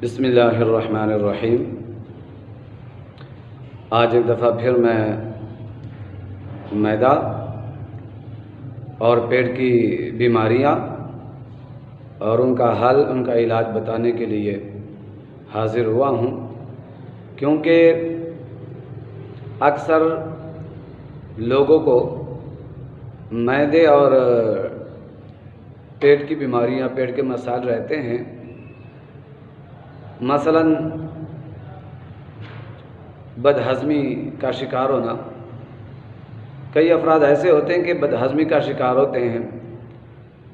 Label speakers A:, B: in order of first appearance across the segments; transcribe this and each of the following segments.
A: بسم اللہ الرحمن الرحیم۔ آج ایک دفعہ پھر میں معدہ اور پیٹ کی بیماریاں اور ان کا حل، ان کا علاج بتانے کے لیے حاضر ہوا ہوں، کیونکہ اکثر لوگوں کو معدے اور پیٹ کی بیماریاں، پیٹ کے مسائل رہتے ہیں۔ مثلاً بدہضمی کا شکار ہونا۔ کئی افراد ایسے ہوتے ہیں کہ بدہضمی کا شکار ہوتے ہیں،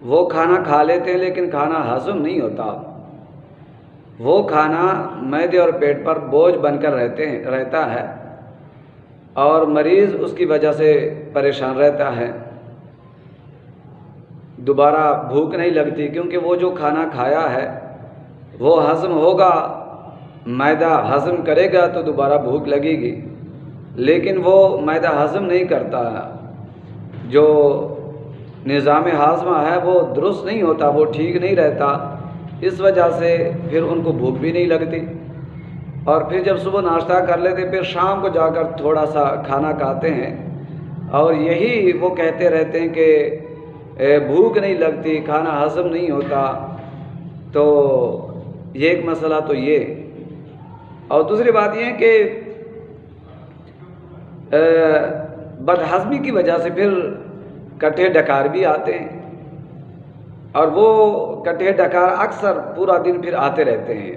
A: وہ کھانا کھا لیتے ہیں لیکن کھانا ہضم نہیں ہوتا، وہ کھانا معدے اور پیٹ پر بوجھ بن کر رہتا ہے اور مریض اس کی وجہ سے پریشان رہتا ہے۔ دوبارہ بھوک نہیں لگتی، کیونکہ وہ جو کھانا کھایا ہے وہ ہضم ہوگا، معدہ ہضم کرے گا تو دوبارہ بھوک لگے گی، لیکن وہ معدہ ہضم نہیں کرتا، جو نظام ہاضمہ ہے وہ درست نہیں ہوتا، وہ ٹھیک نہیں رہتا، اس وجہ سے پھر ان کو بھوک بھی نہیں لگتی، اور پھر جب صبح ناشتہ کر لیتے پھر شام کو جا کر تھوڑا سا کھانا کھاتے ہیں، اور یہی وہ کہتے رہتے ہیں کہ بھوک نہیں لگتی، کھانا ہضم نہیں ہوتا۔ تو یہ ایک مسئلہ تو یہ، اور دوسری بات یہ ہے کہ بدہضمی کی وجہ سے پھر کٹھے ڈکار بھی آتے ہیں، اور وہ کٹھے ڈکار اکثر پورا دن پھر آتے رہتے ہیں،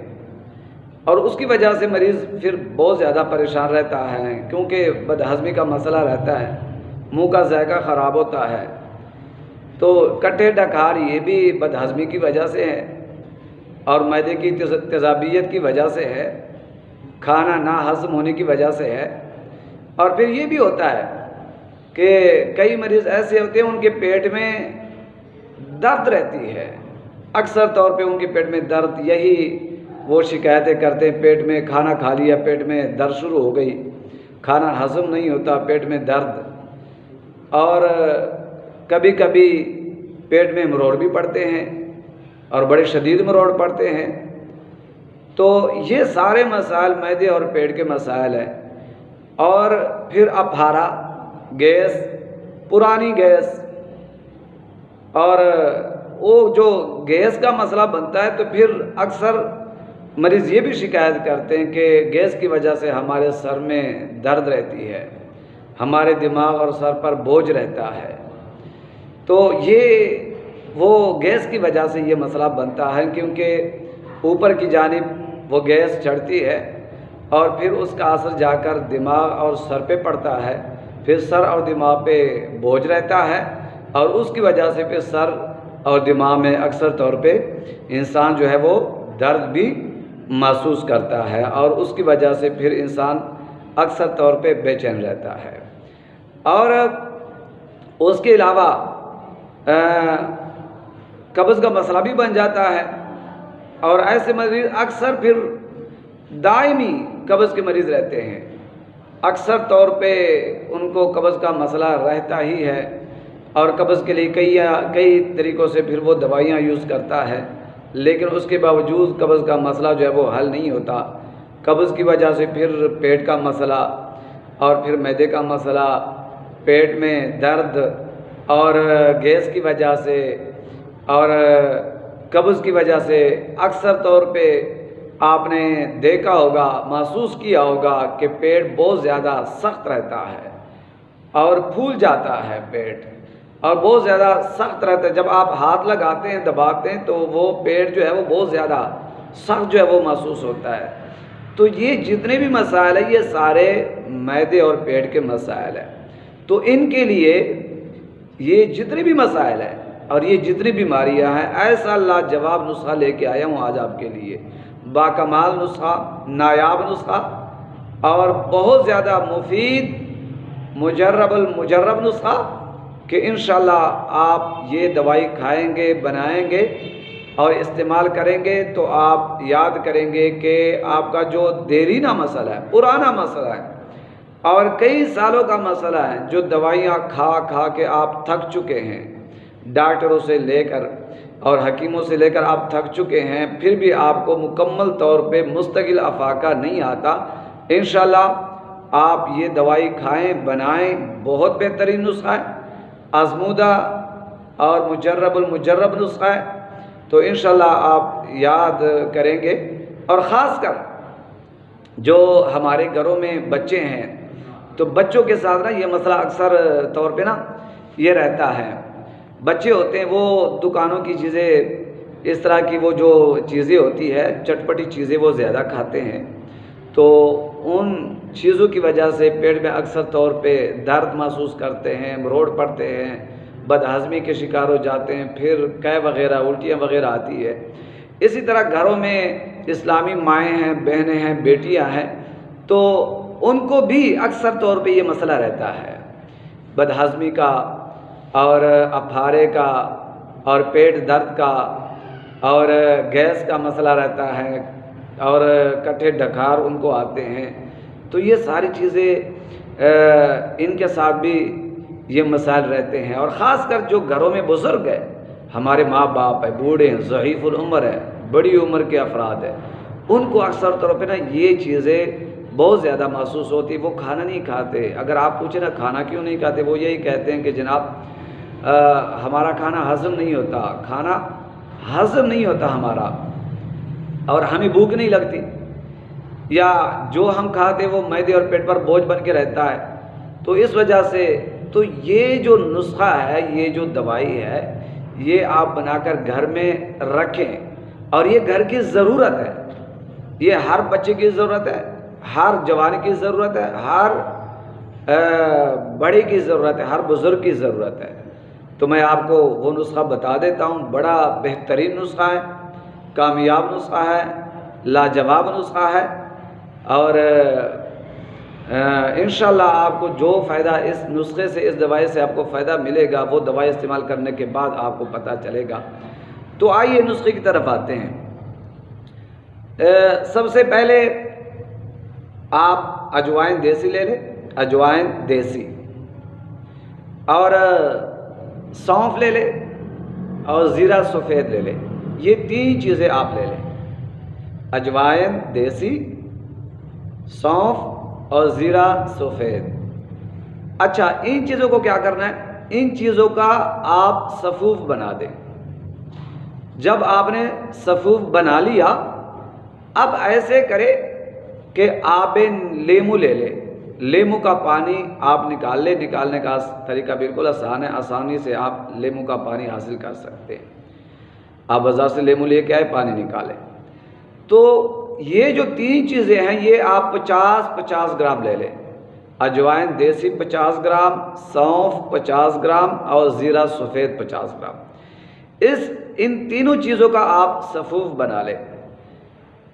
A: اور اس کی وجہ سے مریض پھر بہت زیادہ پریشان رہتا ہے، کیونکہ بدہضمی کا مسئلہ رہتا ہے، منہ کا ذائقہ خراب ہوتا ہے۔ تو کٹھے ڈکار یہ بھی بدہضمی کی وجہ سے ہے اور معدے کی تیزابیت کی وجہ سے ہے، کھانا نہ ہضم ہونے کی وجہ سے ہے۔ اور پھر یہ بھی ہوتا ہے کہ کئی مریض ایسے ہوتے ہیں ان کے پیٹ میں درد رہتی ہے، اکثر طور پہ ان کے پیٹ میں درد، یہی وہ شکایتیں کرتے ہیں، پیٹ میں کھانا کھا لیا، پیٹ میں درد شروع ہو گئی، کھانا ہضم نہیں ہوتا، پیٹ میں درد، اور کبھی کبھی پیٹ میں مروڑ بھی پڑتے ہیں اور بڑے شدید مروڑ پڑتے ہیں۔ تو یہ سارے مسائل معدے اور پیٹ کے مسائل ہیں۔ اور پھر اپھارا، گیس، پرانی گیس، اور وہ جو گیس کا مسئلہ بنتا ہے تو پھر اکثر مریض یہ بھی شکایت کرتے ہیں کہ گیس کی وجہ سے ہمارے سر میں درد رہتی ہے، ہمارے دماغ اور سر پر بوجھ رہتا ہے۔ تو یہ وہ گیس کی وجہ سے یہ مسئلہ بنتا ہے، کیونکہ اوپر کی جانب وہ گیس چڑھتی ہے اور پھر اس کا اثر جا کر دماغ اور سر پہ پڑتا ہے، پھر سر اور دماغ پہ بوجھ رہتا ہے، اور اس کی وجہ سے پھر سر اور دماغ میں اکثر طور پہ انسان جو ہے وہ درد بھی محسوس کرتا ہے، اور اس کی وجہ سے پھر انسان اکثر طور پہ بے چین رہتا ہے۔ اور اس کے علاوہ قبض کا مسئلہ بھی بن جاتا ہے، اور ایسے مریض اکثر پھر دائمی قبض کے مریض رہتے ہیں، اکثر طور پہ ان کو قبض کا مسئلہ رہتا ہی ہے، اور قبض کے لیے کئی طریقوں سے پھر وہ دوائیاں یوز کرتا ہے، لیکن اس کے باوجود قبض کا مسئلہ جو ہے وہ حل نہیں ہوتا۔ قبض کی وجہ سے پھر پیٹ کا مسئلہ، اور پھر معدے کا مسئلہ، پیٹ میں درد، اور گیس کی وجہ سے اور قبض کی وجہ سے اکثر طور پہ آپ نے دیکھا ہوگا، محسوس کیا ہوگا کہ پیٹ بہت زیادہ سخت رہتا ہے اور پھول جاتا ہے پیٹ، اور بہت زیادہ سخت رہتا ہے، جب آپ ہاتھ لگاتے ہیں، دباتے ہیں، تو وہ پیٹ جو ہے وہ بہت زیادہ سخت جو ہے وہ محسوس ہوتا ہے۔ تو یہ جتنے بھی مسائل ہیں یہ سارے معدے اور پیٹ کے مسائل ہیں۔ تو ان کے لیے یہ جتنے بھی مسائل ہیں اور یہ جتنی بیماریاں ہیں، ایسا لاجواب نسخہ لے کے آیا ہوں آج آپ کے لیے، باکمال نسخہ، نایاب نسخہ، اور بہت زیادہ مفید، مجرب المجرب نسخہ، کہ انشاءاللہ آپ یہ دوائی کھائیں گے، بنائیں گے اور استعمال کریں گے تو آپ یاد کریں گے کہ آپ کا جو دیرینہ مسئلہ ہے، پرانا مسئلہ ہے اور کئی سالوں کا مسئلہ ہے، جو دوائیاں کھا کھا کے آپ تھک چکے ہیں، ڈاکٹروں سے لے کر اور حکیموں سے لے کر آپ تھک چکے ہیں، پھر بھی آپ کو مکمل طور پہ مستقل افاقہ نہیں آتا، انشاءاللہ آپ یہ دوائی کھائیں، بنائیں، بہت بہترین نسخہ ہے، آزمودہ اور مجرب المجرب نسخہ ہے، تو انشاءاللہ آپ یاد کریں گے۔ اور خاص کر جو ہمارے گھروں میں بچے ہیں تو بچوں کے ساتھ نا یہ مسئلہ اکثر طور پہ نا یہ رہتا ہے، بچے ہوتے ہیں وہ دکانوں کی چیزیں، اس طرح کی وہ جو چیزیں ہوتی ہے چٹپٹی چیزیں وہ زیادہ کھاتے ہیں، تو ان چیزوں کی وجہ سے پیٹ میں اکثر طور پہ درد محسوس کرتے ہیں، روڑ پڑتے ہیں، بد ہضمی کے شکار ہو جاتے ہیں، پھر قے وغیرہ الٹیاں وغیرہ آتی ہے۔ اسی طرح گھروں میں اسلامی مائیں ہیں، بہنیں ہیں، بیٹیاں ہیں، تو ان کو بھی اکثر طور پہ یہ مسئلہ رہتا ہے بد ہضمی کا اور اپھارے کا اور پیٹ درد کا اور گیس کا مسئلہ رہتا ہے اور کٹھے ڈکار ان کو آتے ہیں، تو یہ ساری چیزیں ان کے ساتھ بھی یہ مسائل رہتے ہیں۔ اور خاص کر جو گھروں میں بزرگ ہے، ہمارے ماں باپ ہیں، بوڑھے ہیں، ضعیف العمر ہیں، بڑی عمر کے افراد ہیں، ان کو اکثر طور پہ نا یہ چیزیں بہت زیادہ محسوس ہوتی، وہ کھانا نہیں کھاتے۔ اگر آپ پوچھیں نا کھانا کیوں نہیں کھاتے، وہ یہی کہتے ہیں کہ جناب ہمارا کھانا ہضم نہیں ہوتا، کھانا ہضم نہیں ہوتا ہمارا، اور ہمیں بھوک نہیں لگتی، یا جو ہم کھاتے وہ معدے اور پیٹ پر بوجھ بن کے رہتا ہے۔ تو اس وجہ سے تو یہ جو نسخہ ہے، یہ جو دوائی ہے، یہ آپ بنا کر گھر میں رکھیں، اور یہ گھر کی ضرورت ہے، یہ ہر بچے کی ضرورت ہے، ہر جوان کی ضرورت ہے، ہر بڑے کی ضرورت ہے، ہر بزرگ کی ضرورت ہے۔ تو میں آپ کو وہ نسخہ بتا دیتا ہوں، بڑا بہترین نسخہ ہے، کامیاب نسخہ ہے، لاجواب نسخہ ہے، اور انشاءاللہ آپ کو جو فائدہ اس نسخے سے، اس دوائی سے آپ کو فائدہ ملے گا، وہ دوائی استعمال کرنے کے بعد آپ کو پتہ چلے گا۔ تو آئیے نسخے کی طرف آتے ہیں۔ سب سے پہلے آپ اجوائن دیسی لے لیں، اجوائن دیسی، اور سونف لے لیں اور زیرہ سفید لے لیں، یہ تین چیزیں آپ لے لیں، اجوائن دیسی، سونف اور زیرہ سفید۔ اچھا، ان چیزوں کو کیا کرنا ہے، ان چیزوں کا آپ صفوف بنا دیں۔ جب آپ نے صفوف بنا لیا، اب ایسے کرے کہ آب لیمو لے لے، لیمو کا پانی آپ نکال لیں، نکالنے کا طریقہ بالکل آسان ہے، آسانی سے آپ لیمو کا پانی حاصل کر سکتے ہیں۔ آپ بازار سے لیمو لے کے آئے، پانی نکالیں۔ تو یہ جو تین چیزیں ہیں یہ آپ 50 گرام لے لیں، اجوائن دیسی 50 گرام، سونف 50 گرام اور زیرہ سفید 50 گرام، ان تینوں چیزوں کا آپ صفوف بنا لیں۔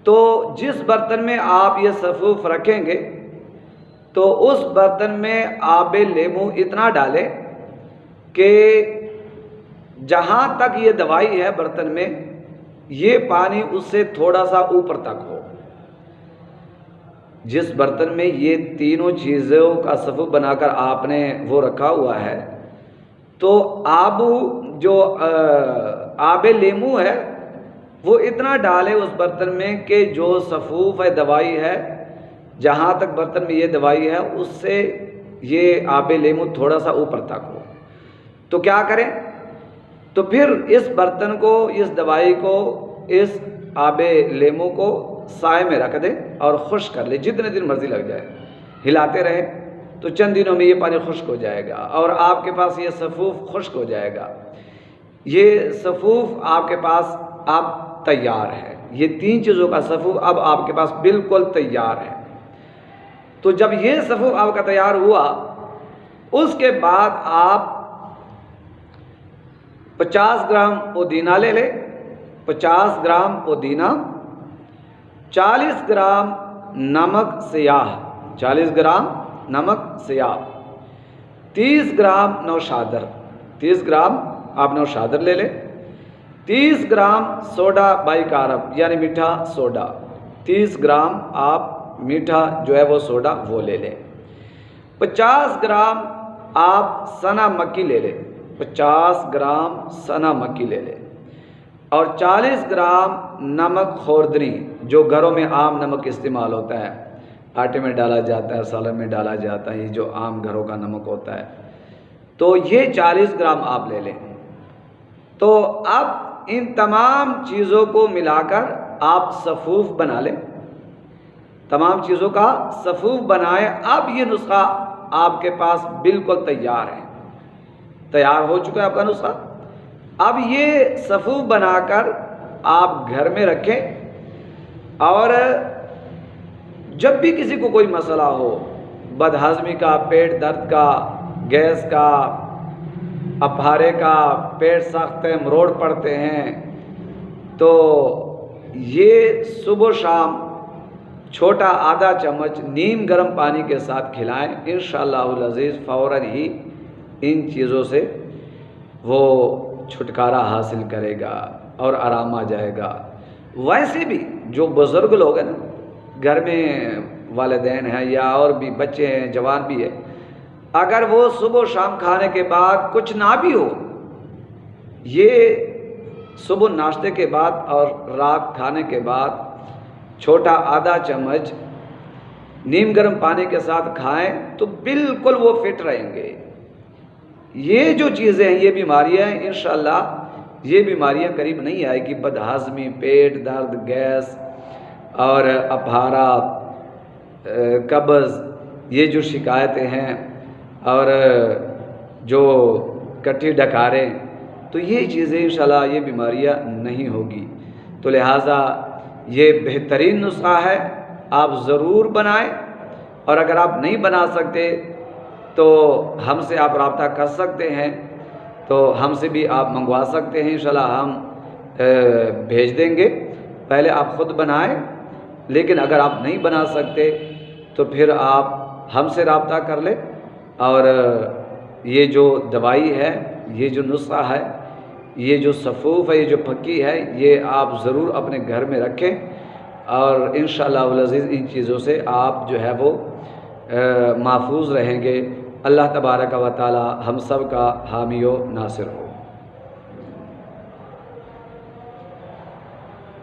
A: تو جس برتن میں آپ یہ صفوف رکھیں گے تو اس برتن میں آب لیمو اتنا ڈالیں کہ جہاں تک یہ دوائی ہے برتن میں، یہ پانی اس سے تھوڑا سا اوپر تک ہو۔ جس برتن میں یہ تینوں چیزوں کا صفوف بنا کر آپ نے وہ رکھا ہوا ہے، تو جو آب لیمو ہے وہ اتنا ڈالے اس برتن میں کہ جو صفوف ہے، دوائی ہے، جہاں تک برتن میں یہ دوائی ہے اس سے یہ آب لیمو تھوڑا سا اوپر تک ہو۔ تو کیا کریں، تو پھر اس برتن کو، اس دوائی کو، اس آب لیمو کو سائے میں رکھ دیں اور خشک کر لیں، جتنے دن مرضی لگ جائے، ہلاتے رہیں، تو چند دنوں میں یہ پانی خشک ہو جائے گا اور آپ کے پاس یہ صفوف خشک ہو جائے گا۔ یہ صفوف آپ کے پاس اب تیار ہے، یہ تین چیزوں کا صفوف اب آپ کے پاس بالکل تیار ہے۔ تو جب یہ صفوف آپ کا تیار ہوا، اس کے بعد آپ 50 گرام پودینہ لے لیں، 50 گرام پودینہ، 40 گرام نمک سیاہ، 40 گرام نمک سیاہ، 30 گرام نوشادر، 30 گرام آپ نوشادر لے لیں، 30 گرام سوڈا بائی کارب یعنی میٹھا سوڈا، 30 گرام آپ میٹھا جو ہے وہ سوڈا وہ لے لیں، 50 گرام آپ سنا مکی لے لیں، 50 گرام سنا مکی لے لیں اور 40 گرام نمک خوردنی، جو گھروں میں عام نمک استعمال ہوتا ہے، آٹے میں ڈالا جاتا ہے، سالن میں ڈالا جاتا ہے، یہ جو عام گھروں کا نمک ہوتا ہے، تو یہ 40 گرام آپ لے لیں۔ تو اب ان تمام چیزوں کو ملا کر آپ صفوف بنا لیں، تمام چیزوں کا صفوف بنائیں۔ اب یہ نسخہ آپ کے پاس بالکل تیار ہے، تیار ہو چکا ہے آپ کا نسخہ۔ اب یہ صفوف بنا کر آپ گھر میں رکھیں، اور جب بھی کسی کو کوئی مسئلہ ہو، بدہضمی کا، پیٹ درد کا، گیس کا، اپہارے کا، پیٹ سخت ہے، مروڑ پڑتے ہیں، تو یہ صبح و شام چھوٹا آدھا چمچ نیم گرم پانی کے ساتھ کھلائیں، انشاءاللہ العزیز فوراً ہی ان چیزوں سے وہ چھٹکارا حاصل کرے گا اور آرام آ جائے گا۔ ویسے بھی جو بزرگ لوگ ہیں نا، گھر میں والدین ہیں یا اور بھی بچے ہیں، جوان بھی ہے، اگر وہ صبح و شام کھانے کے بعد کچھ نہ بھی ہو، یہ صبح ناشتے کے بعد اور رات کھانے کے بعد چھوٹا آدھا چمچ نیم گرم پانی کے ساتھ کھائیں تو بالکل وہ فٹ رہیں گے۔ یہ جو چیزیں ہیں، یہ بیماریاں ہیں، انشاءاللہ یہ بیماریاں قریب نہیں آئے گی۔ بدہضمی، پیٹ درد، گیس اور اپہارا، قبض، یہ جو شکایتیں ہیں، اور جو کٹھی ڈکاریں، تو یہ چیزیں انشاءاللہ یہ بیماریاں نہیں ہوگی۔ تو لہٰذا یہ بہترین نسخہ ہے، آپ ضرور بنائیں، اور اگر آپ نہیں بنا سکتے تو ہم سے آپ رابطہ کر سکتے ہیں، تو ہم سے بھی آپ منگوا سکتے ہیں، انشاءاللہ ہم بھیج دیں گے۔ پہلے آپ خود بنائیں، لیکن اگر آپ نہیں بنا سکتے تو پھر آپ ہم سے رابطہ کر لیں، اور یہ جو دوائی ہے، یہ جو نسخہ ہے، یہ جو صفوف ہے، یہ جو پھکی ہے، یہ آپ ضرور اپنے گھر میں رکھیں، اور انشاءاللہ العزیز ان چیزوں سے آپ جو ہے وہ محفوظ رہیں گے۔ اللہ تبارک و تعالی ہم سب کا حامی و ناصر ہو۔